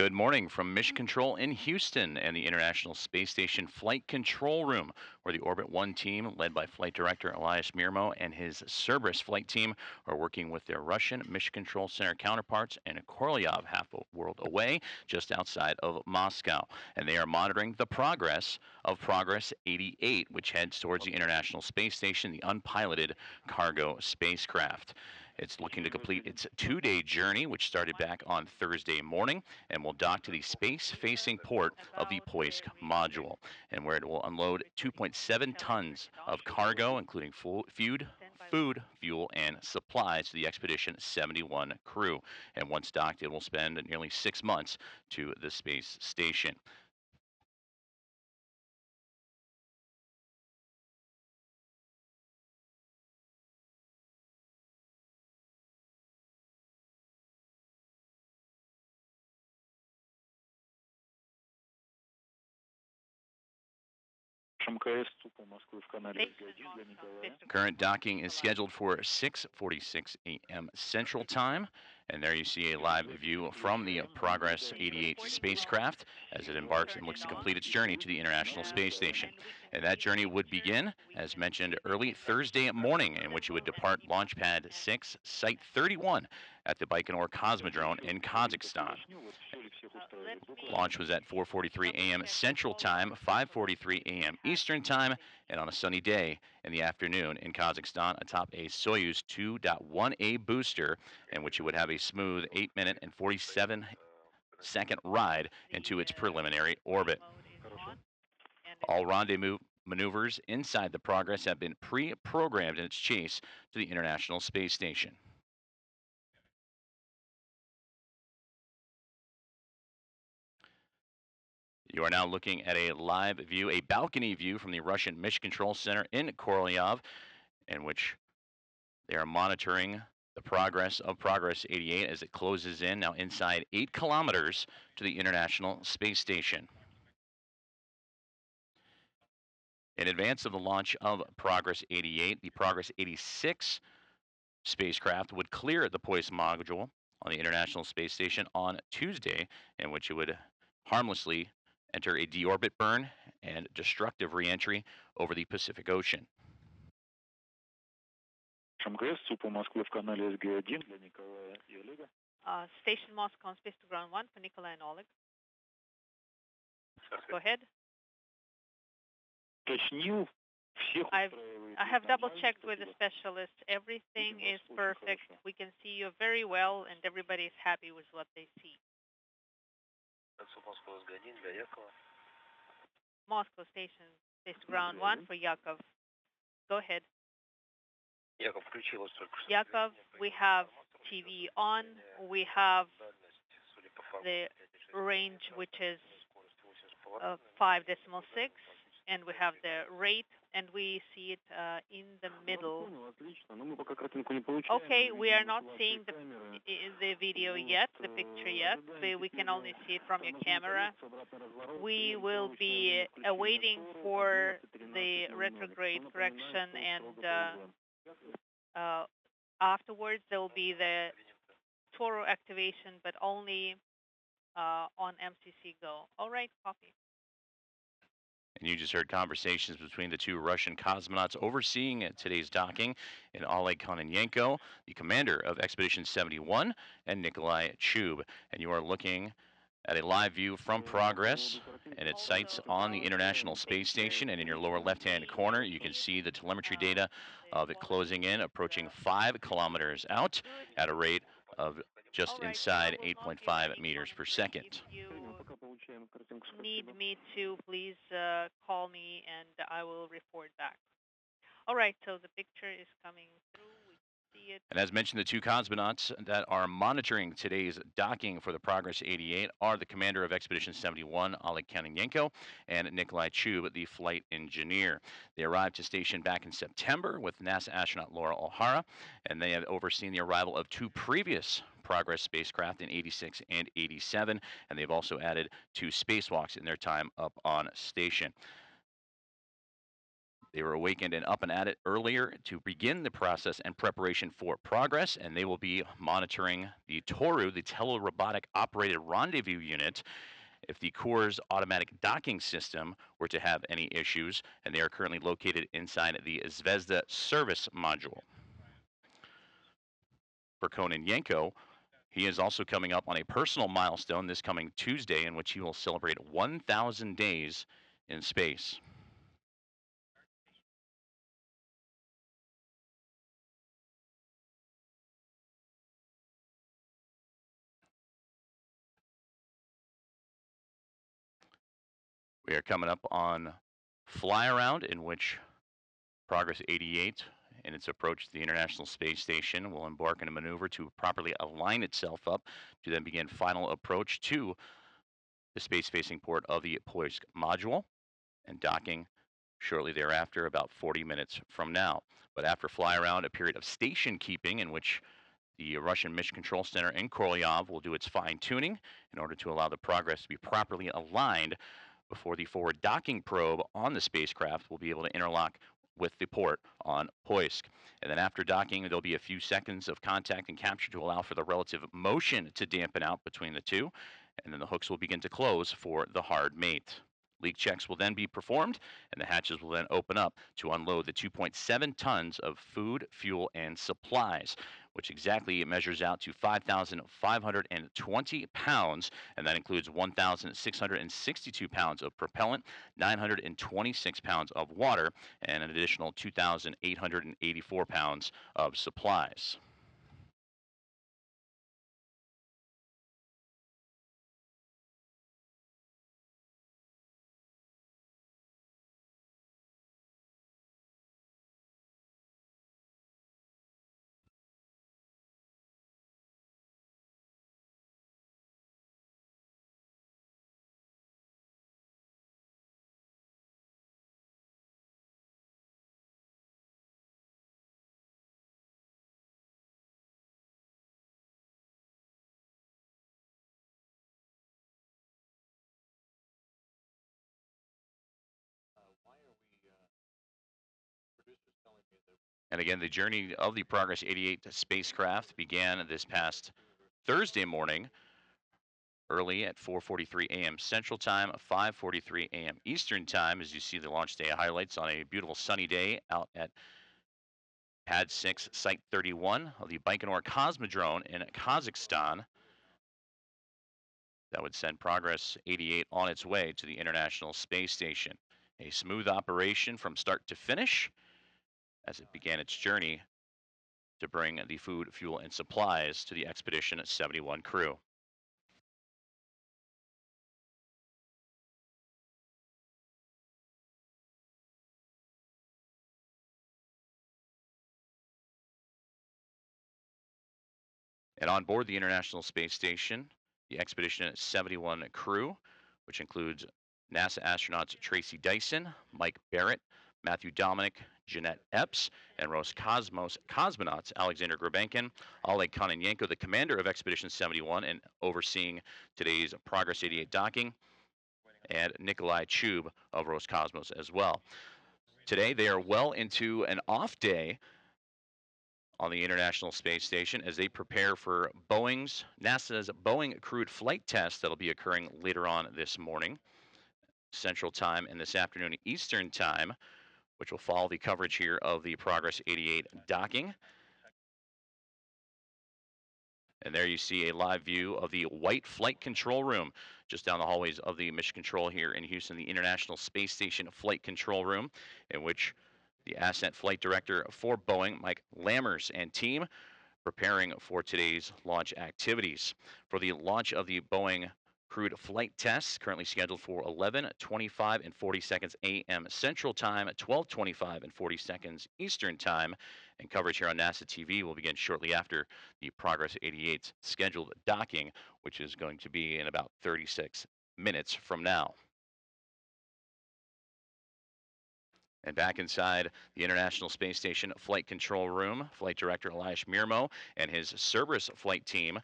Good morning from Mission Control in Houston and the International Space Station Flight Control Room, where the Orbit 1 team, led by Flight Director Elias Mirmo and his Cerberus flight team, are working with their Russian Mission Control Center counterparts in Korolyov, half a world away, just outside of Moscow. And they are monitoring the progress of Progress 88, which heads towards the International Space Station, the unpiloted cargo spacecraft. It's looking to complete its 2 day journey, which started back on Thursday morning, and will dock to the space facing port of the Poisk module, and where it will unload 2.7 tons of cargo, including food, fuel, and supplies to the Expedition 71 crew. And once docked, it will spend nearly 6 months to the space station. Current docking is scheduled for 6:46 a.m. Central Time, and there you see a live view from the Progress 88 spacecraft as it embarks and looks to complete its journey to the International Space Station. And that journey would begin, as mentioned, early Thursday morning, in which it would depart Launch Pad 6, Site 31 at the Baikonur Cosmodrome in Kazakhstan. Launch was at 4:43 a.m. Central Time, 5:43 a.m. Eastern Time, and on a sunny day in the afternoon in Kazakhstan atop a Soyuz 2.1A booster, in which it would have a smooth 8-minute and 47-second ride into its preliminary orbit. All rendezvous maneuvers inside the Progress have been pre-programmed in its chase to the International Space Station. You are now looking at a live view, a balcony view from the Russian Mission Control Center in Korolyov, in which they are monitoring the progress of Progress 88 as it closes in, now inside 8 kilometers to the International Space Station. In advance of the launch of Progress 88, the Progress 86 spacecraft would clear the Poisk module on the International Space Station on Tuesday, in which it would harmlessly enter a deorbit burn and destructive reentry over the Pacific Ocean. Station Moscow on Space to Ground 1 for Nikolai and Oleg. Go ahead. I have double checked with the specialist. Everything is perfect. We can see you very well, and everybody is happy with what they see. Moscow Station, Space to Ground 1 for Yakov. Go ahead. Yakov, we have TV on. We have the range, which is 5.6, and we have the rate, and we see it in the middle. Okay, we are not seeing the video yet, the picture yet. We can only see it from your camera. We will be awaiting for the retrograde correction, and afterwards there will be the Toro activation, but only on MCC Go. All right, copy. And you just heard conversations between the two Russian cosmonauts overseeing today's docking, and Oleg Kononenko, the commander of Expedition 71, and Nikolai Chub. And you are looking at a live view from Progress and its sites on the International Space Station. And in your lower left-hand corner, you can see the telemetry data of it closing in, approaching 5 kilometers out at a rate of just inside 8.5 meters per second. Need me to, please call me and I will report back. All right, so the picture is coming through. We see it. And as mentioned, the two cosmonauts that are monitoring today's docking for the Progress 88 are the commander of Expedition 71, Oleg Kononenko, and Nikolai Chub, the flight engineer. They arrived to station back in September with NASA astronaut Laura O'Hara, and they have overseen the arrival of 2 previous Progress spacecraft in 86 and 87, and they've also added 2 spacewalks in their time up on station. They were awakened and up and at it earlier to begin the process and preparation for Progress, and they will be monitoring the Toru, the telerobotic operated rendezvous unit, if the core's automatic docking system were to have any issues, and they are currently located inside the Zvezda service module. For Kononenko, he is also coming up on a personal milestone this coming Tuesday in which he will celebrate 1,000 days in space. We are coming up on fly around in which Progress 88 in its approach to the International Space Station will embark on a maneuver to properly align itself up to then begin final approach to the space-facing port of the Poisk module and docking shortly thereafter, about 40 minutes from now. But after fly around, a period of station keeping in which the Russian Mission Control Center in Korolyov will do its fine tuning in order to allow the Progress to be properly aligned before the forward docking probe on the spacecraft will be able to interlock with the port on Poisk. And then after docking, there'll be a few seconds of contact and capture to allow for the relative motion to dampen out between the two. And then the hooks will begin to close for the hard mate. Leak checks will then be performed, and the hatches will then open up to unload the 2.7 tons of food, fuel, and supplies, which exactly measures out to 5,520 pounds, and that includes 1,662 pounds of propellant, 926 pounds of water, and an additional 2,884 pounds of supplies. And again, the journey of the Progress 88 spacecraft began this past Thursday morning, early at 4:43 a.m. Central Time, 5:43 a.m. Eastern Time, as you see the launch day highlights on a beautiful sunny day out at Pad 6, Site 31 of the Baikonur Cosmodrome in Kazakhstan. That would send Progress 88 on its way to the International Space Station. A smooth operation from start to finish as it began its journey to bring the food, fuel, and supplies to the Expedition 71 crew. And on board the International Space Station, the Expedition 71 crew, which includes NASA astronauts Tracy Dyson, Mike Barrett, Matthew Dominic, Jeanette Epps, and Roscosmos cosmonauts Alexander Grabenkin, Oleg Kononenko, the commander of Expedition 71 and overseeing today's Progress 88 docking, and Nikolai Chub of Roscosmos as well. Today, they are well into an off day on the International Space Station as they prepare for NASA's Boeing crewed flight test that'll be occurring later on this morning, Central Time, and this afternoon, Eastern Time, which will follow the coverage here of the Progress 88 docking. And there you see a live view of the white flight control room just down the hallways of the Mission Control here in Houston, the International Space Station flight control room, in which the ascent flight director for Boeing, Mike Lammers, and team preparing for today's launch activities. For the launch of the Boeing crewed flight tests, currently scheduled for 11:25 and 40 seconds a.m. Central Time, 12:25 and 40 seconds Eastern Time. And coverage here on NASA TV will begin shortly after the Progress 88's scheduled docking, which is going to be in about 36 minutes from now. And back inside the International Space Station Flight Control Room, Flight Director Elias Mirmo and his Cerberus flight team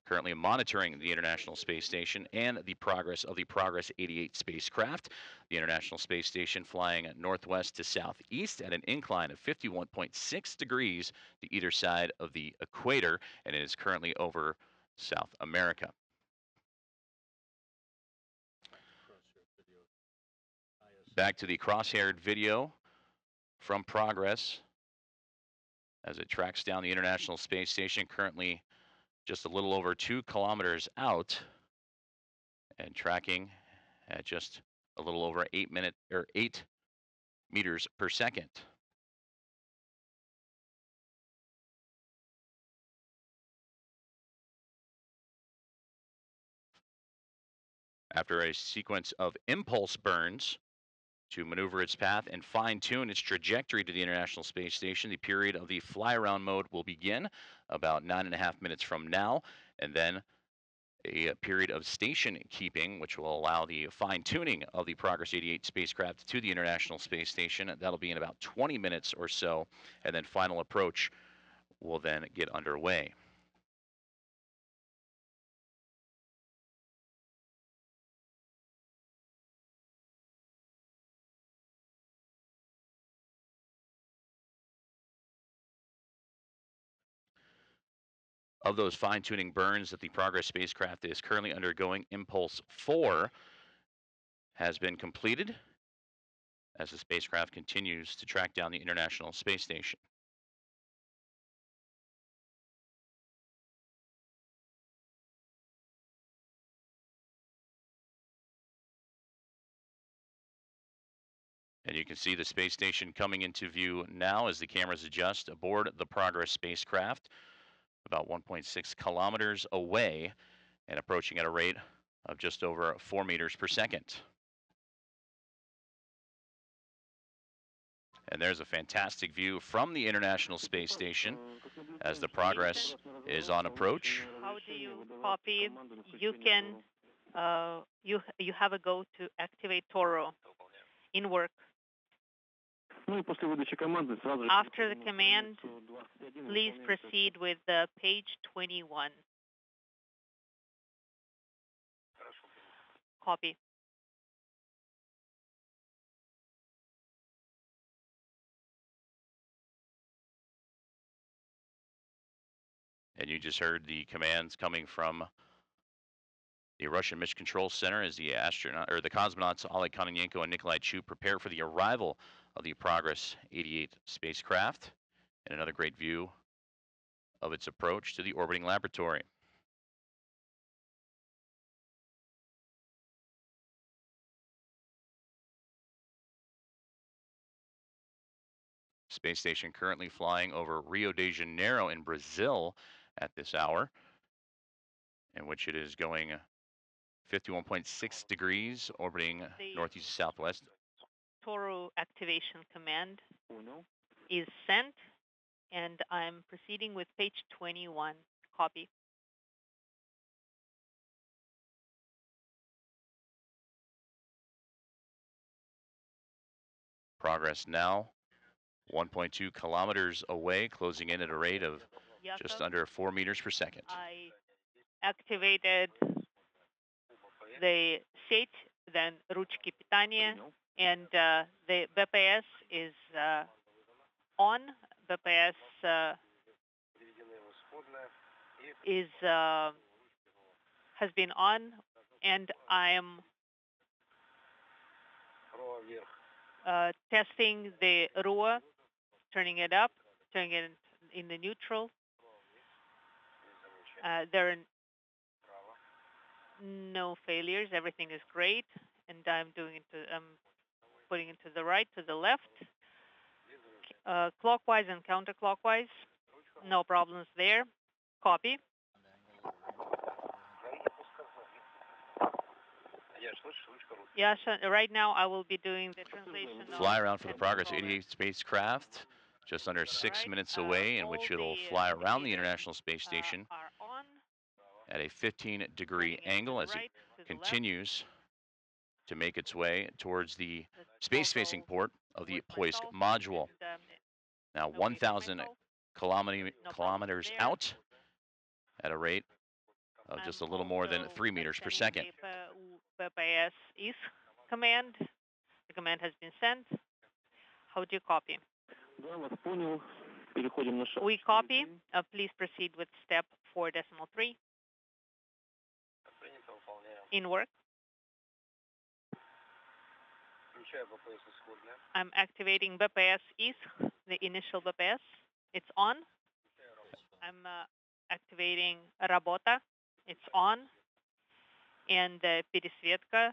currently monitoring the International Space Station and the progress of the Progress 88 spacecraft. The International Space Station flying northwest to southeast at an incline of 51.6 degrees to either side of the equator, and it is currently over South America. Back to the crosshaired video from Progress as it tracks down the International Space Station, currently just a little over 2 kilometers out and tracking at just a little over 8 meters per second. After a sequence of impulse burns to maneuver its path and fine-tune its trajectory to the International Space Station, the period of the fly-around mode will begin about 9.5 minutes from now, and then a period of station keeping, which will allow the fine-tuning of the Progress 88 spacecraft to the International Space Station. That'll be in about 20 minutes or so, and then final approach will then get underway. Of those fine-tuning burns that the Progress spacecraft is currently undergoing, Impulse 4 has been completed as the spacecraft continues to track down the International Space Station. And you can see the space station coming into view now as the cameras adjust aboard the Progress spacecraft, about 1.6 kilometers away and approaching at a rate of just over 4 meters per second. And there's a fantastic view from the International Space Station as the Progress is on approach. How do you copy? You can, you have a go to activate Toro in work. After the command, please proceed with page 21. Copy. And you just heard the commands coming from the Russian Mission Control Center as the cosmonauts Oleg Kononenko and Nikolai Chu prepare for the arrival of the Progress 88 spacecraft, and another great view of its approach to the orbiting laboratory. Space station currently flying over Rio de Janeiro in Brazil at this hour, in which it is going 51.6 degrees, orbiting northeast to southwest. Toro activation command is sent, and I'm proceeding with page 21. Copy. Progress now 1.2 kilometers away, closing in at a rate of just under 4 meters per second. I activated the state, then ручки питания, and the BPS is on. BPS has been on, and I am testing the RUA, turning it up, turning it in the neutral. There are no failures. Everything is great, and I'm putting it to the right, to the left, clockwise and counterclockwise. No problems there. Copy. Yes, right now I will be doing the translation. Fly around for the Progress 88 spacecraft, just under 6 minutes away, in which it'll fly around the International Space Station at a 15-degree angle as it continues to make its way towards the space-facing port of the Poisk module. Now 1,000 kilometers out at a rate of I'm just a little more than also 3 meters per sending second. the BPS is command. The command has been sent. How do you copy? We copy. Please proceed with step 4.3. In work. I'm activating BPS is the initial BPS. It's on. I'm activating Rabota. It's on. And the Пересветка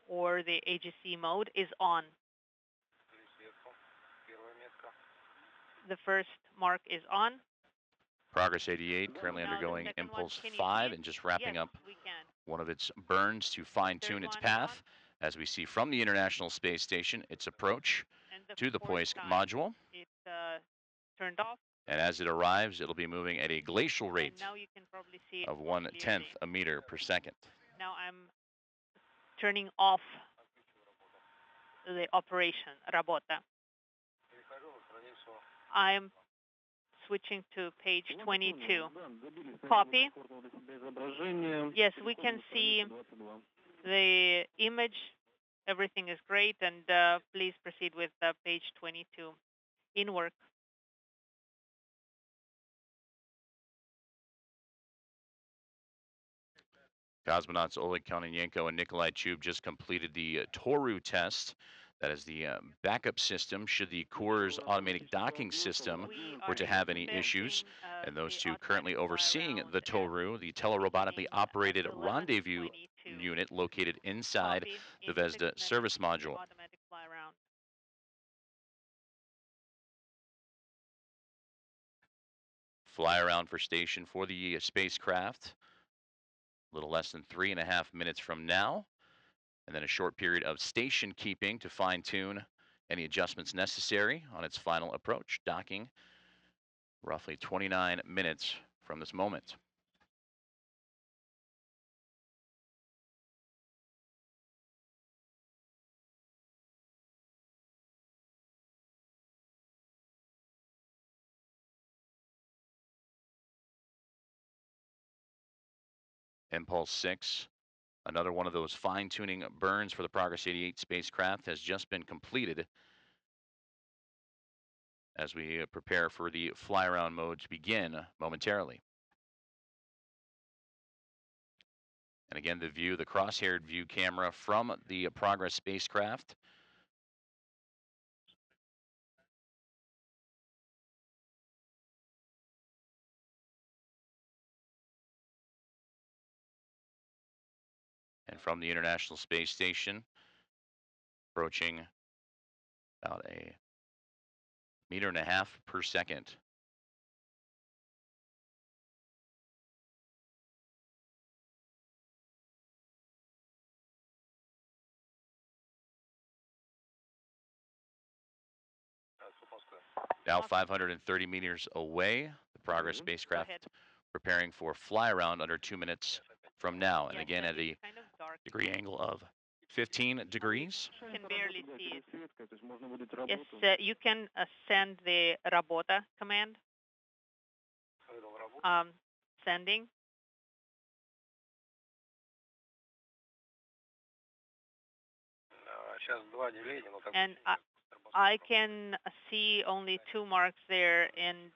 or the AGC mode is on. The first mark is on. Progress 88 currently undergoing impulse 5 and just wrapping up one of its burns to fine-tune its path. As we see from the International Space Station, its approach to the Poisk module. It turned off. And as it arrives, it'll be moving at a glacial rate now you can probably see it of 1/10 a meter per second. Now I'm turning off the operation, Rabota. I'm switching to page 22. Copy. Yes, we can see the image. Everything is great, and please proceed with page 22. In work. Cosmonauts Oleg Kononenko and Nikolai Chub just completed the Toru test. That is the backup system should the Core's automatic docking system were to have any issues. And those two currently overseeing the Toru, the telerobotically operated rendezvous unit located inside the Vesda service module. Fly around for station for the spacecraft. A little less than 3.5 minutes from now. And then a short period of station keeping to fine-tune any adjustments necessary on its final approach, docking roughly 29 minutes from this moment. Impulse 6, another one of those fine-tuning burns for the Progress 88 spacecraft, has just been completed as we prepare for the fly-around mode to begin momentarily. And again, the view, the cross-haired view camera from the Progress spacecraft. And from the International Space Station, approaching about 1.5 meters per second. Now 530 meters away, the Progress spacecraft preparing for fly around under 2 minutes from now. And again, at a degree angle of 15 degrees. You can barely see it. Yes, you can send the Rabota command. Sending. And I can see only 2 marks there, and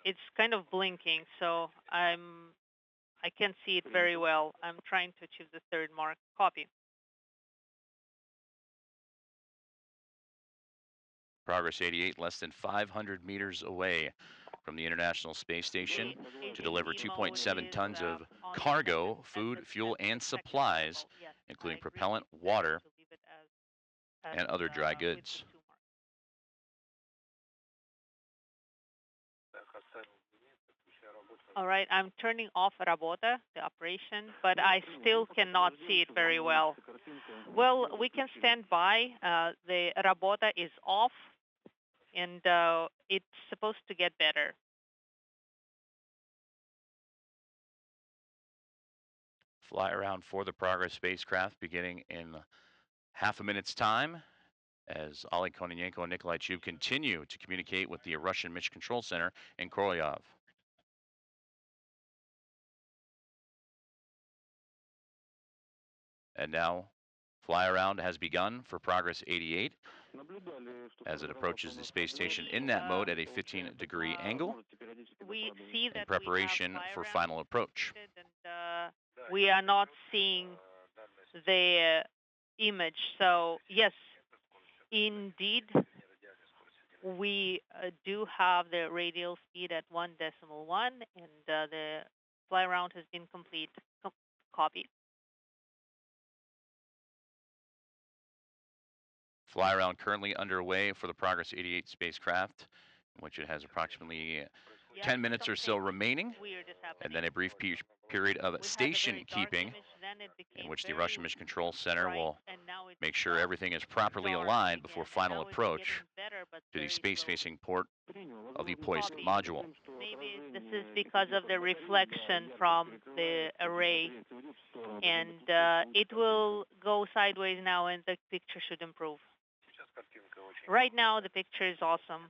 it's kind of blinking, so I can't see it very well. I'm trying to achieve the 3rd mark. Copy. Progress 88, less than 500 meters away from the International Space Station to deliver 2.7 tons of cargo, food, fuel, and supplies, including propellant, water, and other dry goods. All right, I'm turning off Rabota, the operation, but I still cannot see it very well. Well, we can stand by. The Rabota is off, and it's supposed to get better. Fly around for the Progress spacecraft beginning in half a minute's time as Oleg Kononenko and Nikolai Chub continue to communicate with the Russian Mission Control Center in Korolyov. And now fly around has begun for Progress 88 as it approaches the space station in that mode at a 15-degree angle We see in that we have preparation fly for around final approach. completed, and we are not seeing the image. So yes, indeed, we do have the radial speed at 1.1, and the fly around has been complete. Copy. Fly around currently underway for the Progress 88 spacecraft, in which it has approximately Yes, 10 minutes or so something remaining, weird is and happening. then a brief period of We had a station very dark keeping, image, then it in became which the very Russian Mission Control Center bright, will and now it's make sure everything is properly dark aligned before again, and final now it's getting approach better, but to the very slowly. space-facing port of the Poisk Copy. module. Maybe this is because of the reflection from the array, and it will go sideways now, and the picture should improve. Right now, the picture is awesome.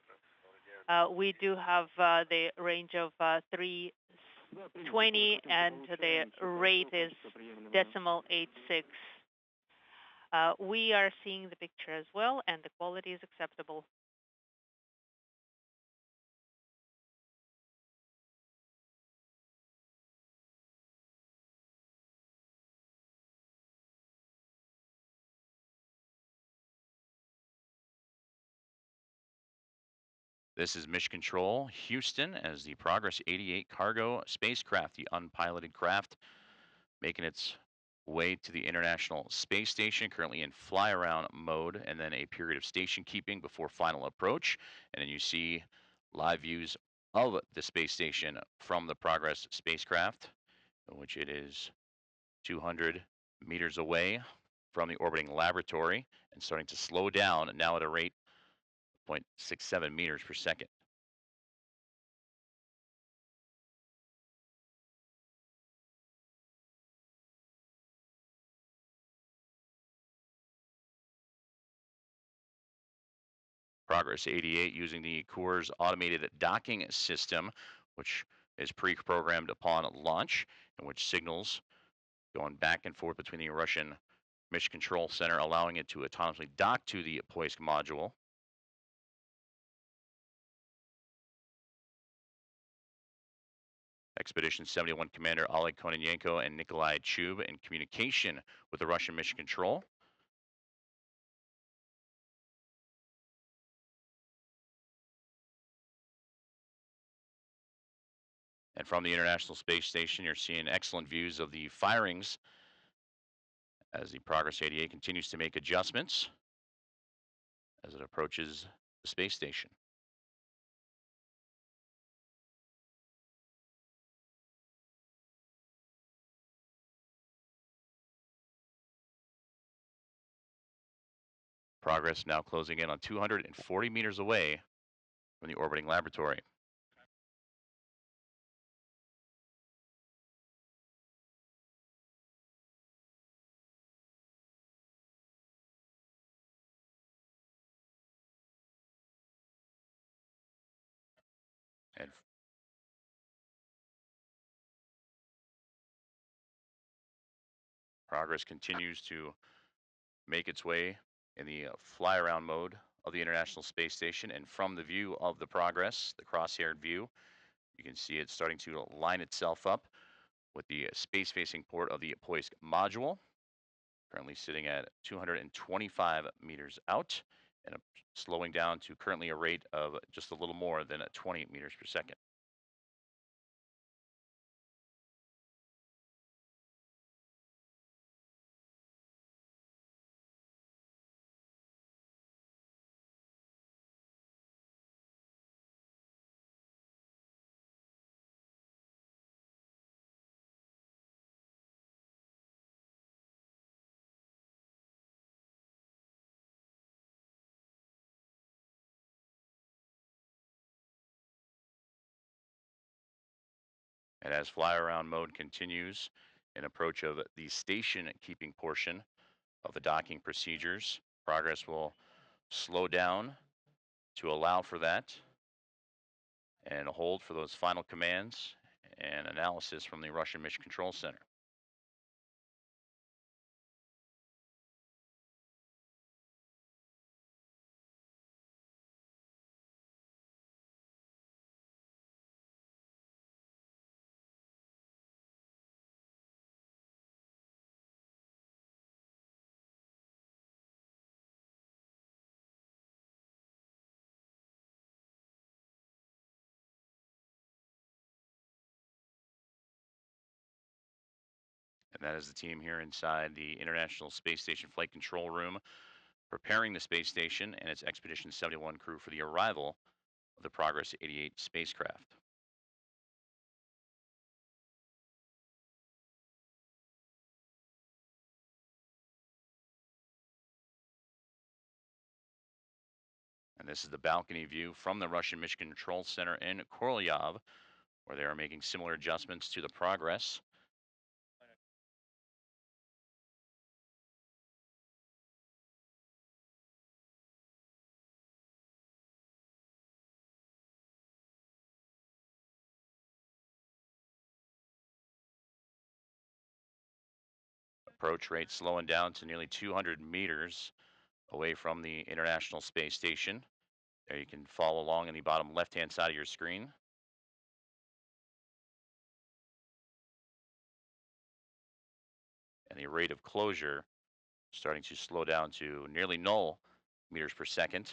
We do have the range of 320, and the rate is 0.86. We are seeing the picture as well, and the quality is acceptable. This is Mission Control, Houston, as the Progress 88 cargo spacecraft, the unpiloted craft, making its way to the International Space Station, currently in fly around mode, and then a period of station keeping before final approach. And then you see live views of the space station from the Progress spacecraft, in which it is 200 meters away from the orbiting laboratory and starting to slow down now at a rate of 0.67 meters per second. Progress 88 using the Coors automated docking system, which is pre-programmed upon launch, in which signals going back and forth between the Russian Mission Control Center, allowing it to autonomously dock to the Poisk module. Expedition 71 Commander Oleg Kononenko and Nikolai Chub in communication with the Russian Mission Control. And from the International Space Station, you're seeing excellent views of the firings as the Progress 88 continues to make adjustments as it approaches the space station. Progress now closing in on 240 meters away from the orbiting laboratory. And Progress continues to make its way in the fly around mode of the International Space Station. And from the view of the Progress, the cross-haired view, you can see it starting to line itself up with the space facing port of the Poisk module, currently sitting at 225 meters out and slowing down to currently a rate of just a little more than 20 meters per second. And as fly around mode continues in approach of the station keeping portion of the docking procedures, Progress will slow down to allow for that and hold for those final commands and analysis from the Russian Mission Control Center. And that is the team here inside the International Space Station Flight Control Room, preparing the space station and its Expedition 71 crew for the arrival of the Progress 88 spacecraft. And this is the balcony view from the Russian Mission Control Center in Korolyov, where they are making similar adjustments to the Progress. Approach rate slowing down to nearly 200 meters away from the International Space Station. There you can follow along in the bottom left-hand side of your screen. And the rate of closure starting to slow down to nearly null meters per second.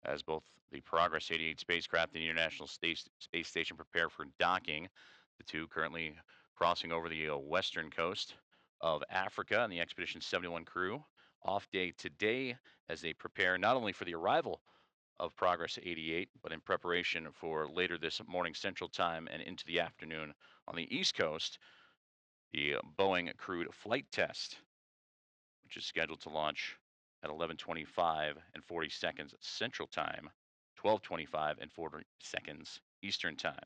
As both the Progress 88 spacecraft and the International Space Station prepare for docking. The two currently crossing over the western coast of Africa, and the Expedition 71 crew off day today as they prepare not only for the arrival of Progress 88, but in preparation for later this morning Central Time and into the afternoon on the East Coast, the Boeing crewed flight test, which is scheduled to launch at 11:25 and 40 seconds Central Time, 12:25 and 40 seconds Eastern Time.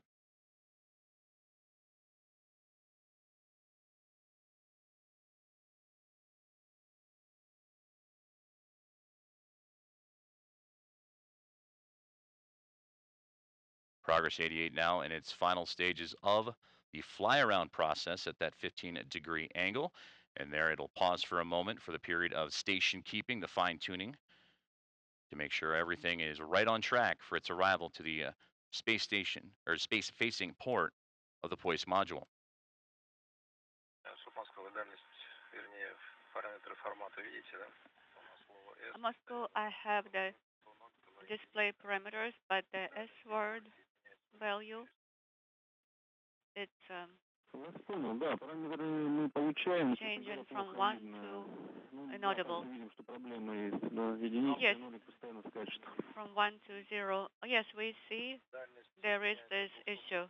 Progress 88 now in its final stages of the fly around process at that 15-degree angle. And there it'll pause for a moment for the period of station keeping, the fine tuning to make sure everything is right on track for its arrival to the space station or space facing port of the Poisk module. Moscow, I have the display parameters, but the S word value, it's changing from 1 to inaudible. Yes, from 1 to 0. Yes, we see there is this issue.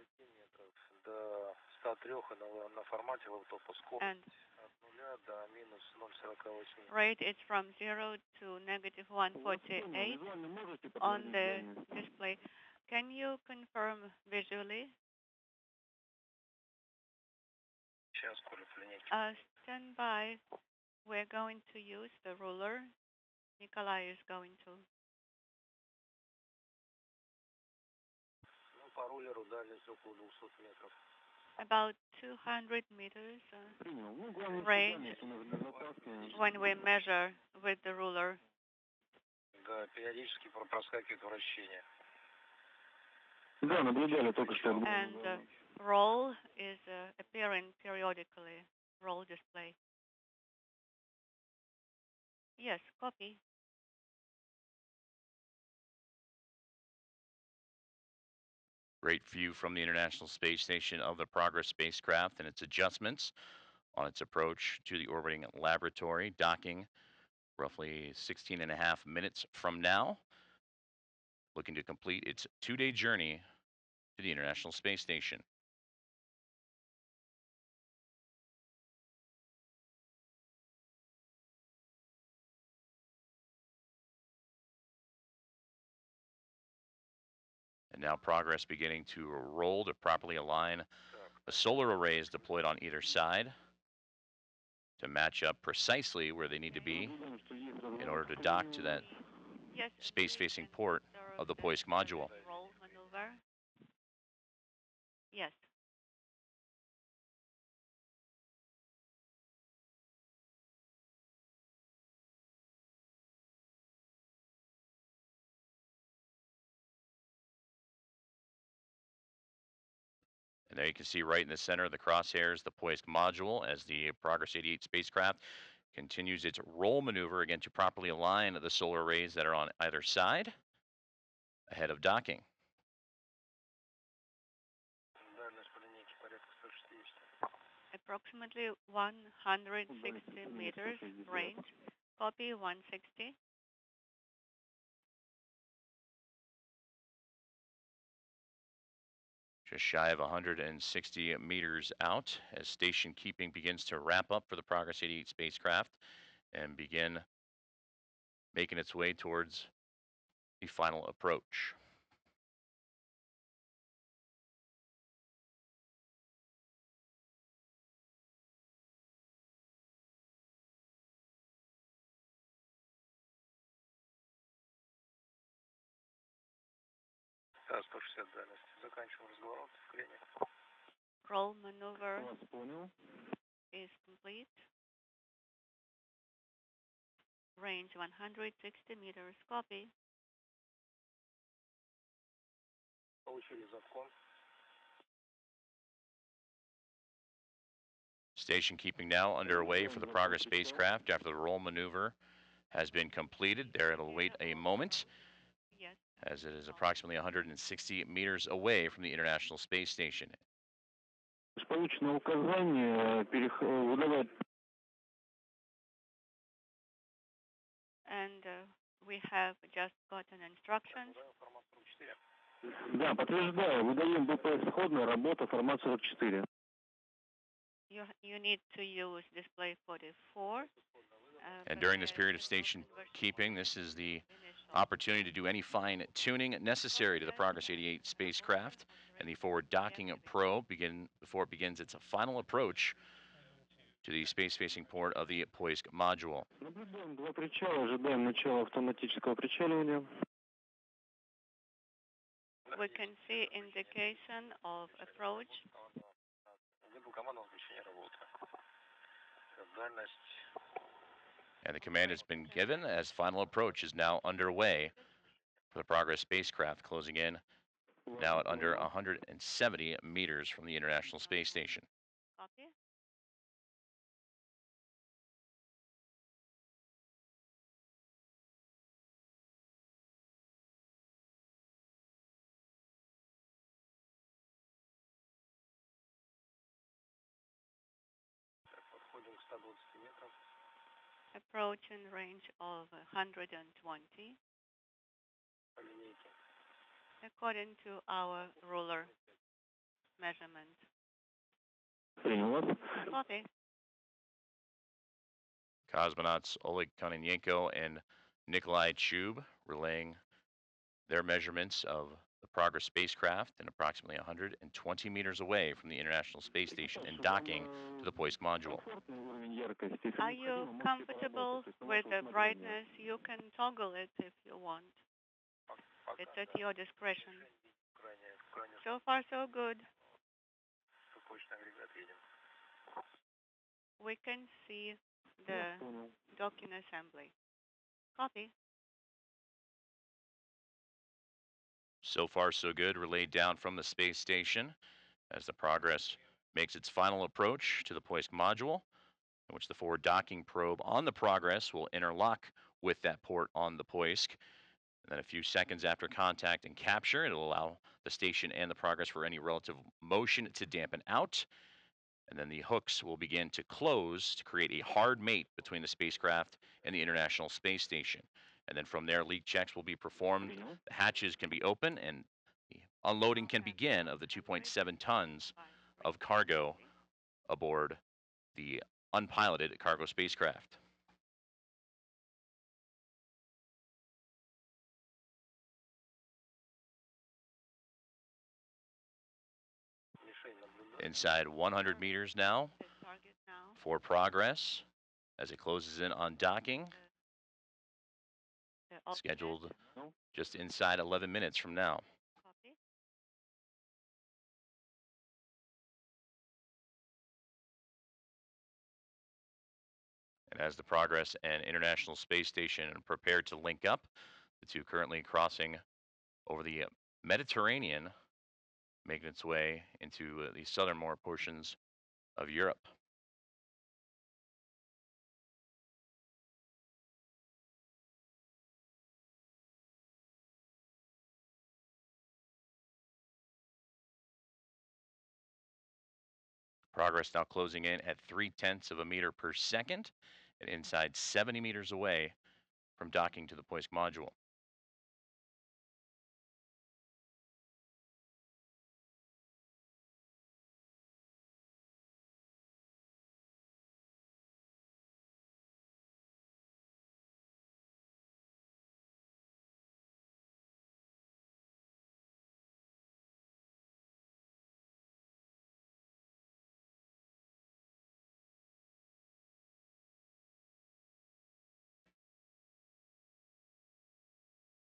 And rate is from 0 to negative 148 on the display. Can you confirm visually? Stand by. We're going to use the ruler. Nikolai is going to. About 200 meters range when we measure with the ruler. And roll is appearing periodically, roll display. Yes, copy. Great view from the International Space Station of the Progress spacecraft and its adjustments on its approach to the orbiting laboratory, docking roughly 16 and a half minutes from now, looking to complete its 2-day journey to the International Space Station. And now Progress beginning to roll to properly align the solar arrays deployed on either side to match up precisely where they need to be in order to dock to that space-facing port of the Poisk module. Roll maneuver. Yes. There you can see right in the center of the crosshairs the Poisk module as the Progress 88 spacecraft continues its roll maneuver again to properly align the solar arrays that are on either side ahead of docking. Approximately 160 meters range. Copy 160. Just shy of 160 meters out as station keeping begins to wrap up for the Progress 88 spacecraft and begin making its way towards the final approach. Roll maneuver is complete. Range 160 meters. Copy. Station keeping now underway for the Progress spacecraft after the roll maneuver has been completed. There it'll wait a moment Yes. as it is approximately 160 meters away from the International Space Station. And we have just gotten instructions. Да, подтверждаю. Выдаем БПС исходная, работа, формат 44. You need to use display 44. And during this period of station keeping, this is the opportunity to do any fine tuning necessary to the Progress 88 spacecraft and the forward docking probe before it begins its final approach to the space-facing port of the Poisk module. Наблюдаем два причала, ожидаем начала автоматического причаливания. We can see indication of approach. And the command has been given as final approach is now underway for the Progress spacecraft, closing in now at under 170 meters from the International Space Station. Copy. Approach in range of 120 according to our ruler measurement. Принял вас. Copy. Cosmonauts Oleg Kononenko and Nikolai Chub relaying their measurements of the Progress spacecraft and approximately 120 meters away from the International Space Station and docking to the Poisk module. Are you comfortable with the brightness? You can toggle it if you want. It's at your discretion. So far, so good. We can see the docking assembly. Copy. So far, so good. Relayed down from the space station as the Progress makes its final approach to the Poisk module, in which the forward docking probe on the Progress will interlock with that port on the Poisk. And then a few seconds after contact and capture, it'll allow the station and the Progress for any relative motion to dampen out. And then the hooks will begin to close to create a hard mate between the spacecraft and the International Space Station. And then from there, leak checks will be performed. The hatches can be opened and the unloading can begin of the 2.7 tons of cargo aboard the unpiloted cargo spacecraft. Inside 100 meters now for Progress as it closes in on docking. Scheduled just inside 11 minutes from now. And as the Progress and International Space Station are prepared to link up, the two currently crossing over the Mediterranean making its way into the southernmost portions of Europe. Progress now closing in at 0.3 of a meter per second and inside 70 meters away from docking to the Poisk module.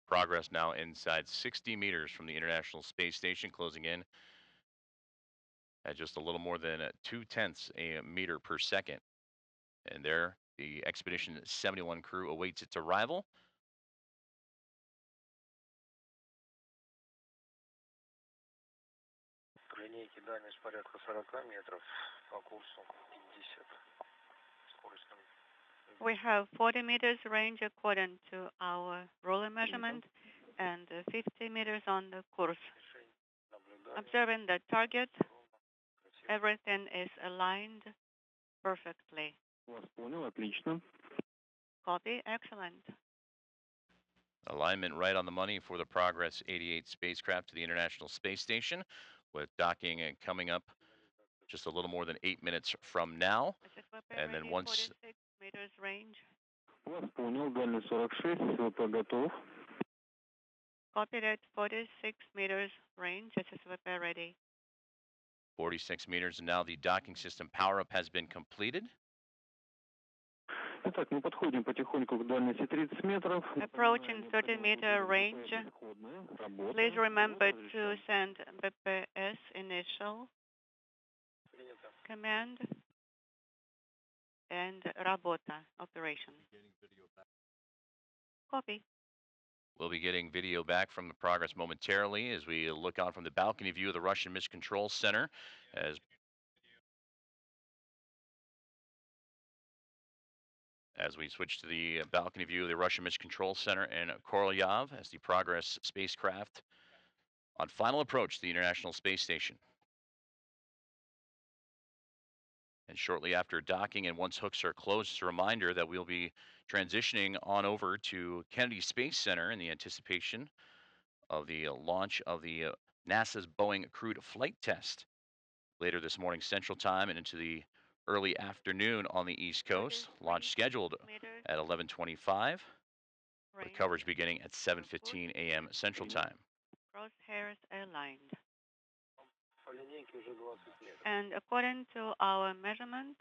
Progress now inside 60 meters from the International Space Station, closing in at just a little more than 0.2 a meter per second. And there, the Expedition 71 crew awaits its arrival. К линейке дальность порядка 40 метров, по курсу 50. Скорость We have 40 meters range according to our ruler measurement and 50 meters on the course. Observing the target, everything is aligned perfectly. Вас понял, отлично. Copy, excellent. Alignment right on the money for the Progress 88 spacecraft to the International Space Station, with docking coming up just a little more than 8 minutes from now. And then once 46 meters range. Вас понял, дальность 46, СВП готов. Copied at 46 meters range, SSVP ready. 46 meters, and now the docking system power-up has been completed. Итак, мы подходим потихоньку к дальности 30 метров. Approaching 30-meter range. Please remember to send BPS initial command and Работа operation. Copy. We'll be getting video back from the Progress momentarily as we look out from the balcony view of the Russian Mission Control Center as we switch to the balcony view of the Russian Mission Control Center in Korolyov as the Progress spacecraft on final approach to the International Space Station. And shortly after docking and once hooks are closed, it's a reminder that we'll be transitioning on over to Kennedy Space Center in the anticipation of the launch of the NASA's Boeing crewed flight test later this morning Central Time and into the early afternoon on the East Coast. Launch scheduled at 11:25, with coverage beginning at 7:15 a.m. Central Time. Crosshairs aligned. And according to our measurement,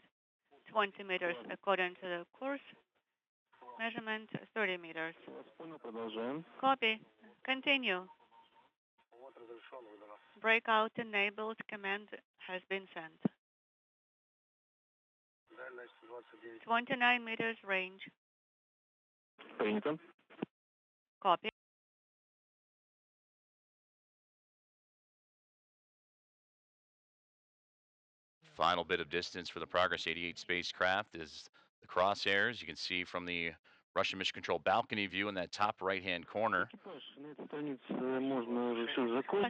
20 meters according to the course, measurement 30 meters. Copy. Continue. Breakout enabled command has been sent. 29 meters range. Принято. Copy. Final bit of distance for the Progress 88 spacecraft is the crosshairs. You can see from the Russian Mission Control balcony view in that top right-hand corner.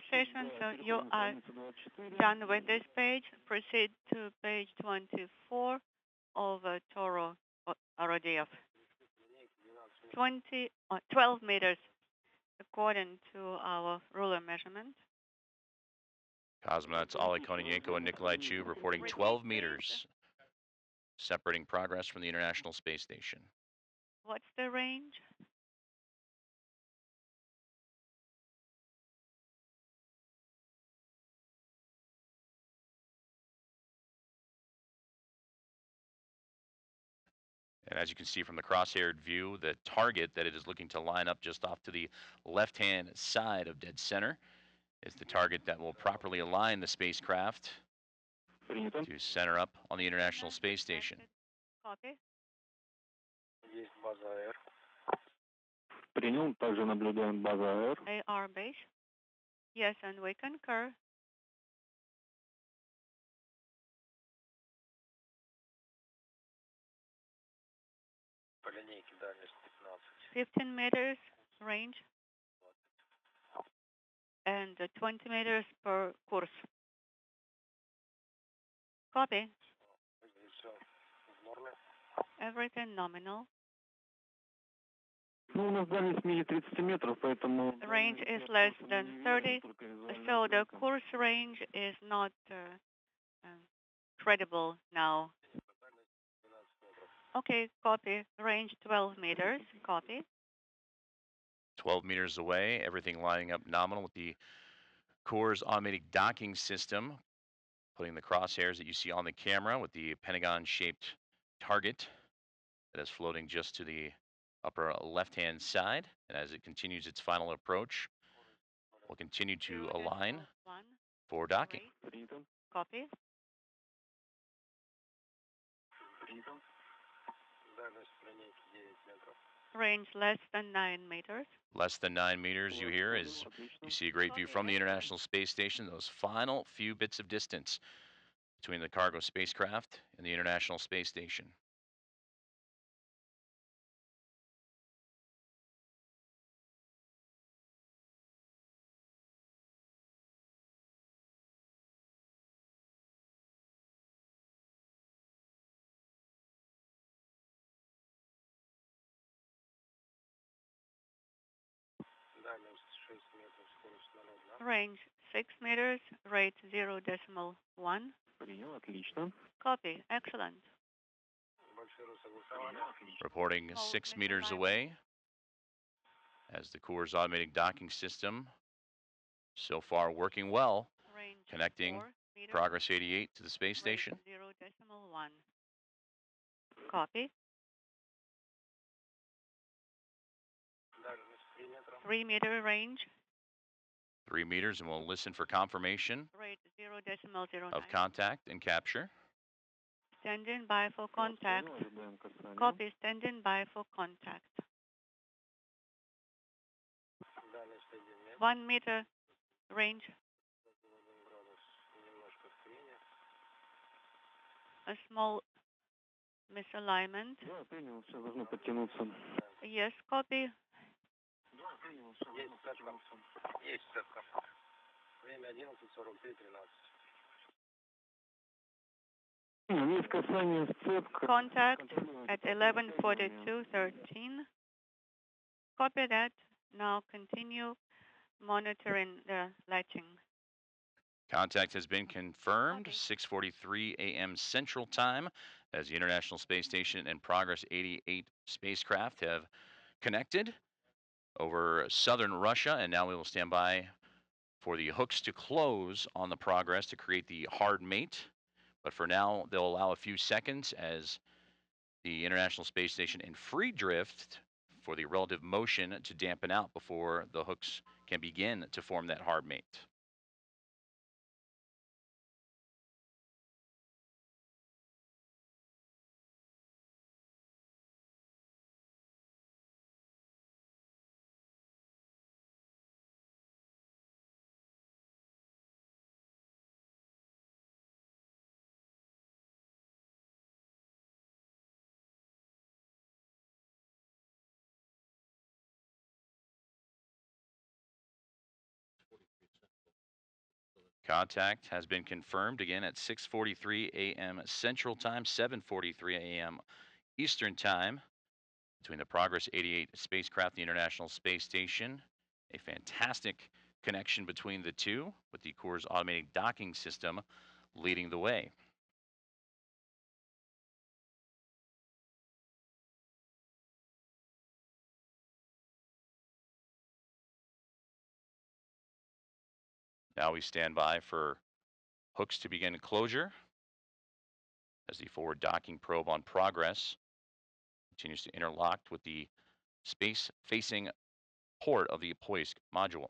Station, so you are done with this page. Proceed to page 24 of Toro RODF. 12 meters according to our ruler measurement. Cosmonauts Oleh Kononenko and Nikolai Chu reporting 12 meters separating Progress from the International Space Station. What's the range? And as you can see from the crosshaired view, the target that it is looking to line up just off to the left-hand side of dead center is the target that will properly align the spacecraft to center up on the International Space Station. Copy. Принял, также наблюдаем база АР. AR base. Yes, and we concur. 15 meters range and 20 meters per course. Copy. Все в норме. Everything nominal. Ну, у нас дальность менее 30 метров, поэтому... Range is less than 30, so the course range is not credible now. Okay, copy. Range 12 meters. Copy. 12 meters away, everything lining up nominal with the Core's automatic docking system, putting the crosshairs that you see on the camera with the pentagon-shaped target that is floating just to the upper left-hand side. And as it continues its final approach, we'll continue to align 1. for docking. Copy. Дальность линейки 9 метров. Range less than 9 meters. Less than 9 meters you hear as you see a great view from the International Space Station, those final few bits of distance between the cargo spacecraft and the International Space Station. Дальность 6 метров, скорость 0,1. Range 6 meters, rate 0.1. Принял, отлично. Copy. Excellent. Большое согласование. Reporting 6 meters away as the Core's automatic docking system so far working well, Range connecting 4 meters, Progress 88 to the space rate station. 0.1. Copy. Дальность 3 метра. 3 meter range, 3 meters, and we'll listen for confirmation rate 0.09. of contact and capture. Standing by for contact. Ожидаем касания. Copy. Standing by for contact. Дальность 1 метр. 1 meter range, 1 градус. Немножко в крене. a small misalignment. Да, принял, все должно подтянуться. Yes, copy. Да, принял, все Есть сетка. Есть сетка. Время 11:43:13. Есть касание сцепка. Contact at 11:42:13. Copy that. Now continue monitoring the latching. Contact has been confirmed, Okay. 6:43 a.m. Central Time, as the International Space Station and Progress 88 spacecraft have connected over southern Russia, and now we will stand by for the hooks to close on the Progress to create the hard mate. But for now, they'll allow a few seconds as the International Space Station in free drift for the relative motion to dampen out before the hooks can begin to form that hard mate. Contact has been confirmed again at 6:43 a.m. Central Time, 7:43 a.m. Eastern Time between the Progress 88 spacecraft, the International Space Station. A fantastic connection between the two, with the Core's automated docking system leading the way. Now we stand by for hooks to begin closure as the forward docking probe on Progress continues to interlock with the space-facing port of the Poisk module.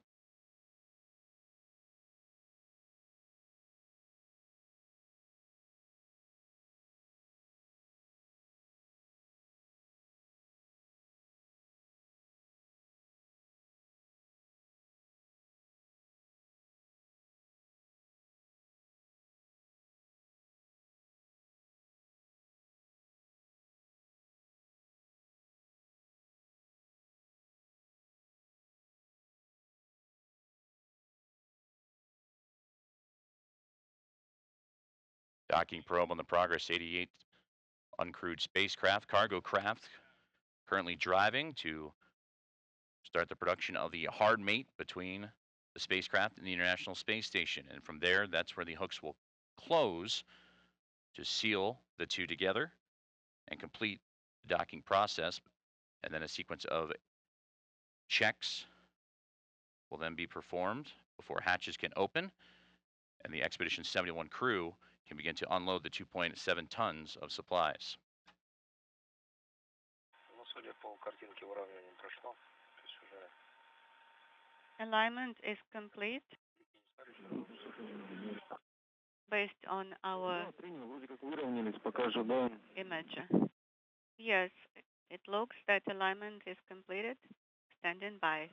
Docking probe on the Progress 88 uncrewed spacecraft, cargo craft, currently driving to start the production of the hard mate between the spacecraft and the International Space Station. And from there, that's where the hooks will close to seal the two together and complete the docking process. And then a sequence of checks will then be performed before hatches can open and the Expedition 71 crew can begin to unload the 2.7 tons of supplies. Ну, судя по картинке, выравнивание прошло. То есть уже Alignment is complete based on our Да, принял, вроде как выровнялись, пока ожидаем. image. Yes, it looks that alignment is completed. Standing by.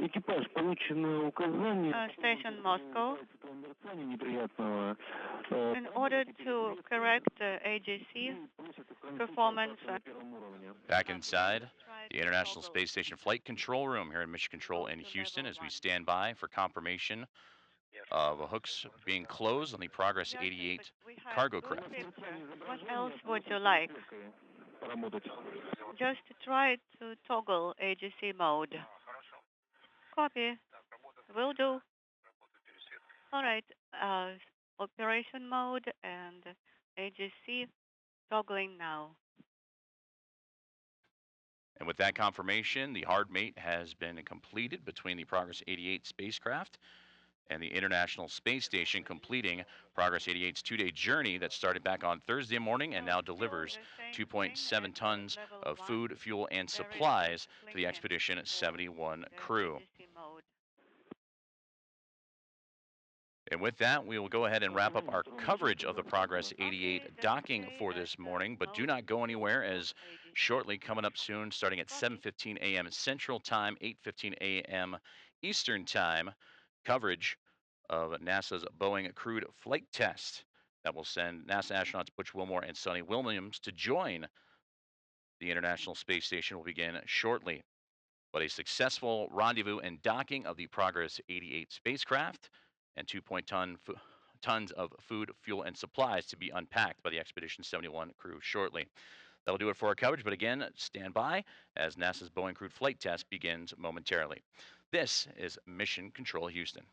Экипаж, получено указание. Station Moscow. Этого мерцания неприятного. In order to correct AGC performance, Back inside the International Space Station Flight Control Room here in Mission Control in Houston as we stand by for confirmation of hooks being closed on the Progress 88 cargo craft. what else would you like? Поработать. Just try to toggle AGC mode. Copy. Will do. All right. Operation mode and AGC toggling now. And with that confirmation, the hard mate has been completed between the Progress 88 spacecraft and the International Space Station, completing Progress 88's two-day journey that started back on Thursday morning and now delivers 2.7 tons of food, fuel, and supplies to the Expedition 71 crew. And with that, we will go ahead and wrap up our coverage of the Progress 88 docking for this morning, but do not go anywhere, as shortly coming up soon, starting at 7:15 a.m. Central Time, 8:15 a.m. Eastern Time, coverage of NASA's Boeing crewed flight test that will send NASA astronauts Butch Wilmore and Sonny Williams to join the International Space Station will begin shortly. But a successful rendezvous and docking of the Progress 88 spacecraft and 2.0 tons of food, fuel, and supplies to be unpacked by the Expedition 71 crew shortly. That'll do it for our coverage, but again, stand by as NASA's Boeing crewed flight test begins momentarily. This is Mission Control Houston.